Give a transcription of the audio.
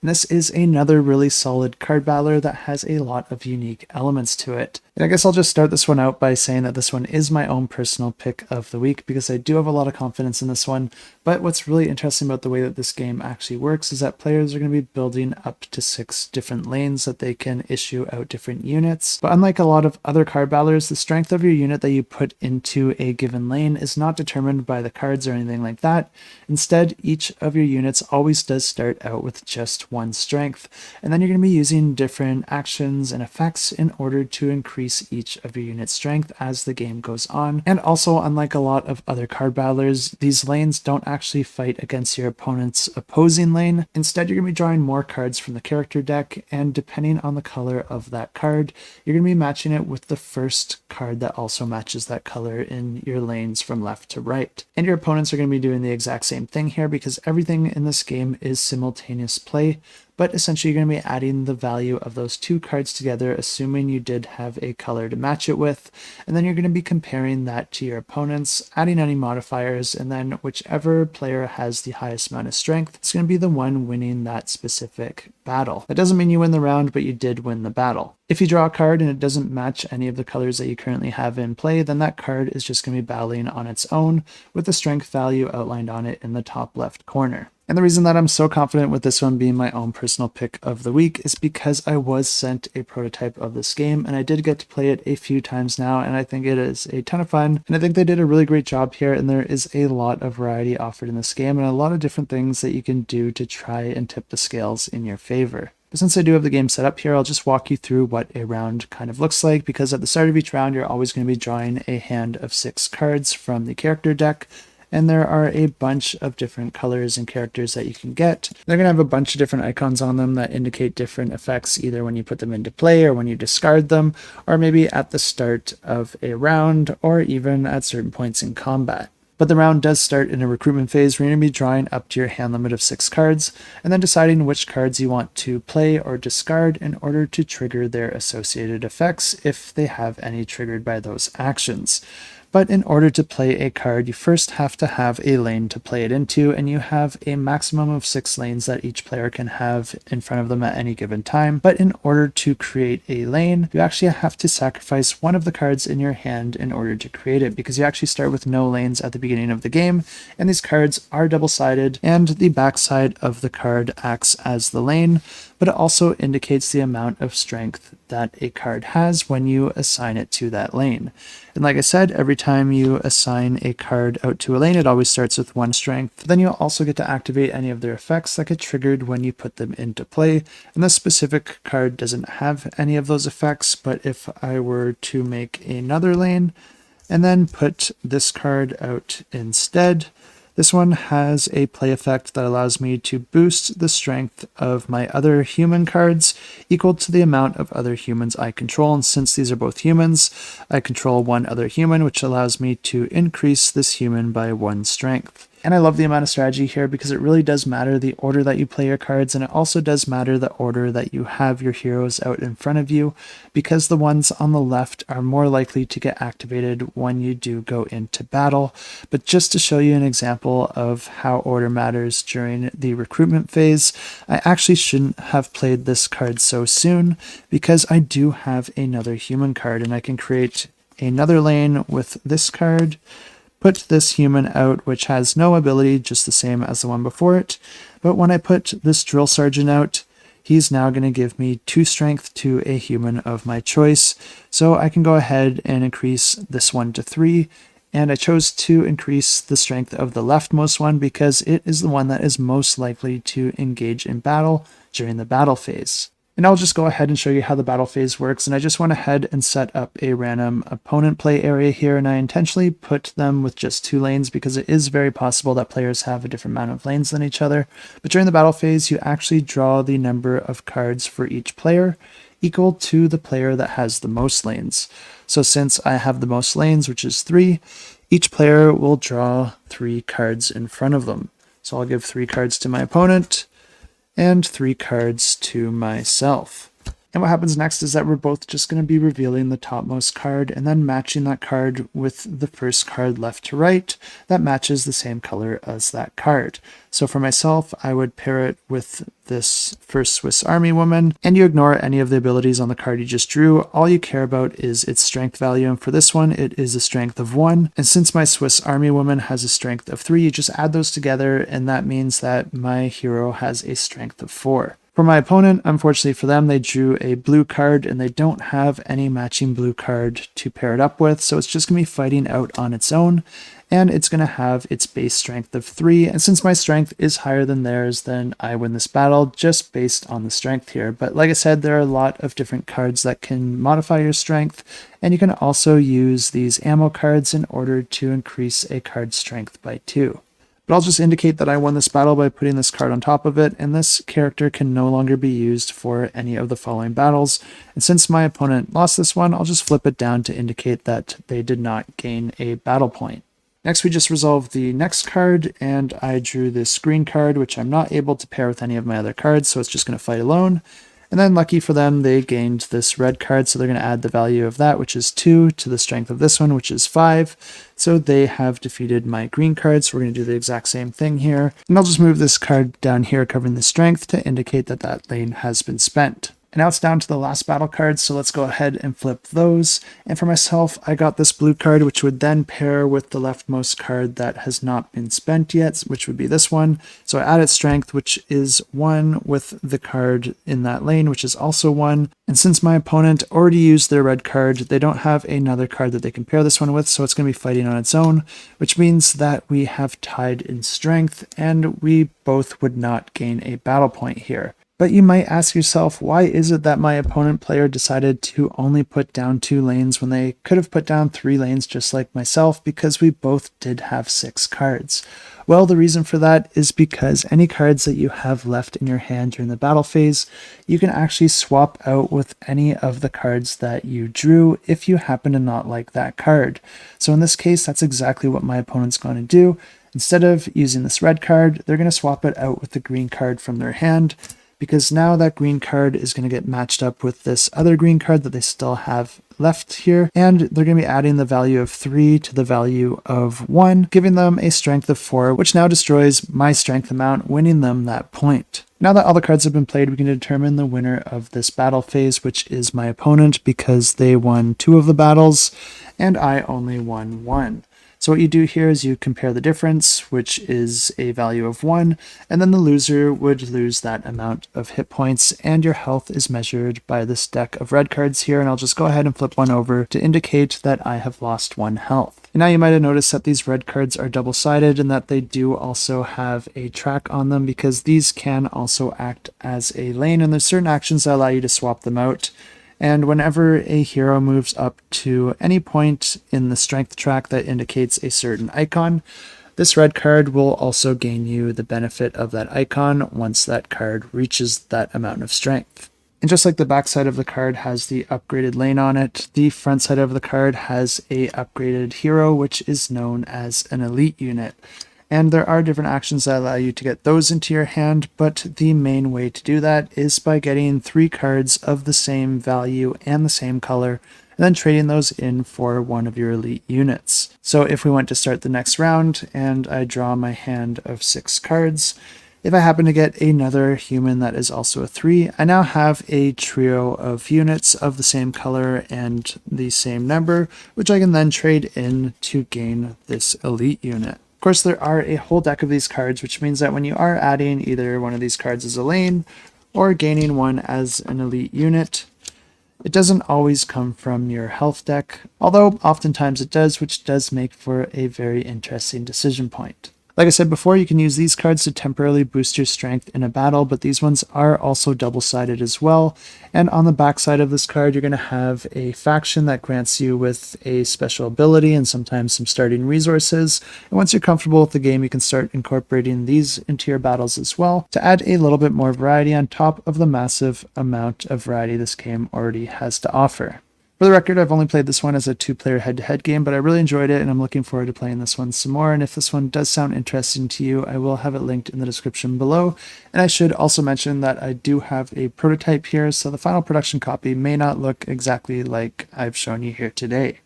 And this is another really solid card battler that has a lot of unique elements to it. And I guess I'll just start this one out by saying that this one is my own personal pick of the week because I do have a lot of confidence in this one. But what's really interesting about the way that this game actually works is that players are going to be building up to 6 different lanes that they can issue out different units. But unlike a lot of other card battlers, the strength of your unit that you put into a given lane is not determined by the cards or anything like that. Instead, each of your units always does start out with just 1 strength, and then you're going to be using different actions and effects in order to increase each of your unit's strength as the game goes on. And also, unlike a lot of other card battlers, these lanes don't actually fight against your opponent's opposing lane. Instead, you're going to be drawing more cards from the character deck, and depending on the color of that card, you're going to be matching it with the first card that also matches that color in your lanes from left to right. And your opponents are going to be doing the exact same thing here because everything in this game is simultaneous play. But essentially you're going to be adding the value of those 2 cards together, assuming you did have a color to match it with, and then you're going to be comparing that to your opponents, adding any modifiers, and then whichever player has the highest amount of strength is going to be the one winning that specific battle. That doesn't mean you win the round, but you did win the battle. If you draw a card and it doesn't match any of the colors that you currently have in play, then that card is just going to be battling on its own with the strength value outlined on it in the top left corner. And the reason that I'm so confident with this one being my own personal pick of the week is because I was sent a prototype of this game and I did get to play it a few times now, and I think it is a ton of fun, and I think they did a really great job here, and there is a lot of variety offered in this game and a lot of different things that you can do to try and tip the scales in your favor. But since I do have the game set up here, I'll just walk you through what a round kind of looks like, because at the start of each round you're always going to be drawing a hand of 6 cards from the character deck. And there are a bunch of different colors and characters that you can get. They're going to have a bunch of different icons on them that indicate different effects, either when you put them into play or when you discard them, or maybe at the start of a round, or even at certain points in combat. But the round does start in a recruitment phase where you're going to be drawing up to your hand limit of 6 cards, and then deciding which cards you want to play or discard in order to trigger their associated effects if they have any triggered by those actions. But in order to play a card, you first have to have a lane to play it into, and you have a maximum of 6 lanes that each player can have in front of them at any given time. But in order to create a lane, you actually have to sacrifice one of the cards in your hand in order to create it, because you actually start with no lanes at the beginning of the game, and these cards are double-sided, and the backside of the card acts as the lane, but it also indicates the amount of strength that a card has when you assign it to that lane. And like I said, every time you assign a card out to a lane, it always starts with 1 strength. Then you'll also get to activate any of their effects that get triggered when you put them into play. And this specific card doesn't have any of those effects, but if I were to make another lane and then put this card out instead, this one has a play effect that allows me to boost the strength of my other human cards equal to the amount of other humans I control. And since these are both humans, I control 1 other human, which allows me to increase this human by 1 strength. And I love the amount of strategy here because it really does matter the order that you play your cards, and it also does matter the order that you have your heroes out in front of you, because the ones on the left are more likely to get activated when you do go into battle. But just to show you an example of how order matters during the recruitment phase, I actually shouldn't have played this card so soon, because I do have another human card, and I can create another lane with this card, put this human out, which has no ability, just the same as the one before it. But when I put this drill sergeant out, he's now going to give me 2 strength to a human of my choice. So I can go ahead and increase this one to 3. And I chose to increase the strength of the leftmost one because it is the one that is most likely to engage in battle during the battle phase. And I'll just go ahead and show you how the battle phase works. And I just went ahead and set up a random opponent play area here, and I intentionally put them with just 2 lanes because it is very possible that players have a different amount of lanes than each other. But during the battle phase, you actually draw the number of cards for each player equal to the player that has the most lanes. So since I have the most lanes, which is 3, each player will draw 3 cards in front of them. So I'll give 3 cards to my opponent and 3 cards to myself. And what happens next is that we're both just going to be revealing the topmost card and then matching that card with the first card left to right that matches the same color as that card. So for myself, I would pair it with this first Swiss Army woman, and you ignore any of the abilities on the card you just drew. All you care about is its strength value, and for this one, it is a strength of 1. And since my Swiss Army woman has a strength of 3, you just add those together, and that means that my hero has a strength of 4. For my opponent, unfortunately for them, they drew a blue card and they don't have any matching blue card to pair it up with, so it's just going to be fighting out on its own, and it's going to have its base strength of 3, and since my strength is higher than theirs, then I win this battle just based on the strength here. But like I said, there are a lot of different cards that can modify your strength, and you can also use these ammo cards in order to increase a card's strength by 2. But I'll just indicate that I won this battle by putting this card on top of it, and this character can no longer be used for any of the following battles. And since my opponent lost this one, I'll just flip it down to indicate that they did not gain a battle point. Next, we just resolved the next card, and I drew this green card, which I'm not able to pair with any of my other cards, so it's just going to fight alone. And then lucky for them, they gained this red card, so they're going to add the value of that, which is 2, to the strength of this one, which is 5. So they have defeated my green card, so we're going to do the exact same thing here. And I'll just move this card down here covering the strength to indicate that that lane has been spent. And now it's down to the last battle cards, so let's go ahead and flip those. And for myself, I got this blue card, which would then pair with the leftmost card that has not been spent yet, which would be this one. So I added strength, which is 1, with the card in that lane, which is also 1. And since my opponent already used their red card, they don't have another card that they can pair this one with, so it's going to be fighting on its own, which means that we have tied in strength, and we both would not gain a battle point here. But you might ask yourself, why is it that my opponent player decided to only put down 2 lanes when they could have put down 3 lanes just like myself, because we both did have 6 cards? Well, the reason for that is because any cards that you have left in your hand during the battle phase, you can actually swap out with any of the cards that you drew if you happen to not like that card. So in this case, that's exactly what my opponent's going to do. Instead of using this red card, they're going to swap it out with the green card from their hand, because now that green card is going to get matched up with this other green card that they still have left here, and they're going to be adding the value of 3 to the value of 1, giving them a strength of 4, which now destroys my strength amount, winning them that point. Now that all the cards have been played, we can determine the winner of this battle phase, which is my opponent, because they won 2 of the battles, and I only won 1. So what you do here is you compare the difference, which is a value of 1, and then the loser would lose that amount of hit points, and your health is measured by this deck of red cards here, and I'll just go ahead and flip one over to indicate that I have lost 1 health. And now you might have noticed that these red cards are double-sided and that they do also have a track on them, because these can also act as a lane, and there's certain actions that allow you to swap them out. And whenever a hero moves up to any point in the strength track that indicates a certain icon, this red card will also gain you the benefit of that icon once that card reaches that amount of strength. And just like the back side of the card has the upgraded lane on it, the front side of the card has a upgraded hero, which is known as an elite unit. And there are different actions that allow you to get those into your hand, but the main way to do that is by getting 3 cards of the same value and the same color, and then trading those in for one of your elite units. So if we went to start the next round, and I draw my hand of 6 cards, if I happen to get another human that is also a 3, I now have a trio of units of the same color and the same number, which I can then trade in to gain this elite unit. Of course, there are a whole deck of these cards, which means that when you are adding either one of these cards as a lane or gaining one as an elite unit, it doesn't always come from your health deck, although oftentimes it does, which does make for a very interesting decision point. Like I said before, you can use these cards to temporarily boost your strength in a battle, but these ones are also double-sided as well. And on the back side of this card, you're going to have a faction that grants you with a special ability and sometimes some starting resources. And once you're comfortable with the game, you can start incorporating these into your battles as well to add a little bit more variety on top of the massive amount of variety this game already has to offer. For the record, I've only played this one as a 2-player head-to-head game, but I really enjoyed it, and I'm looking forward to playing this one some more. And if this one does sound interesting to you, I will have it linked in the description below. And I should also mention that I do have a prototype here, so the final production copy may not look exactly like I've shown you here today.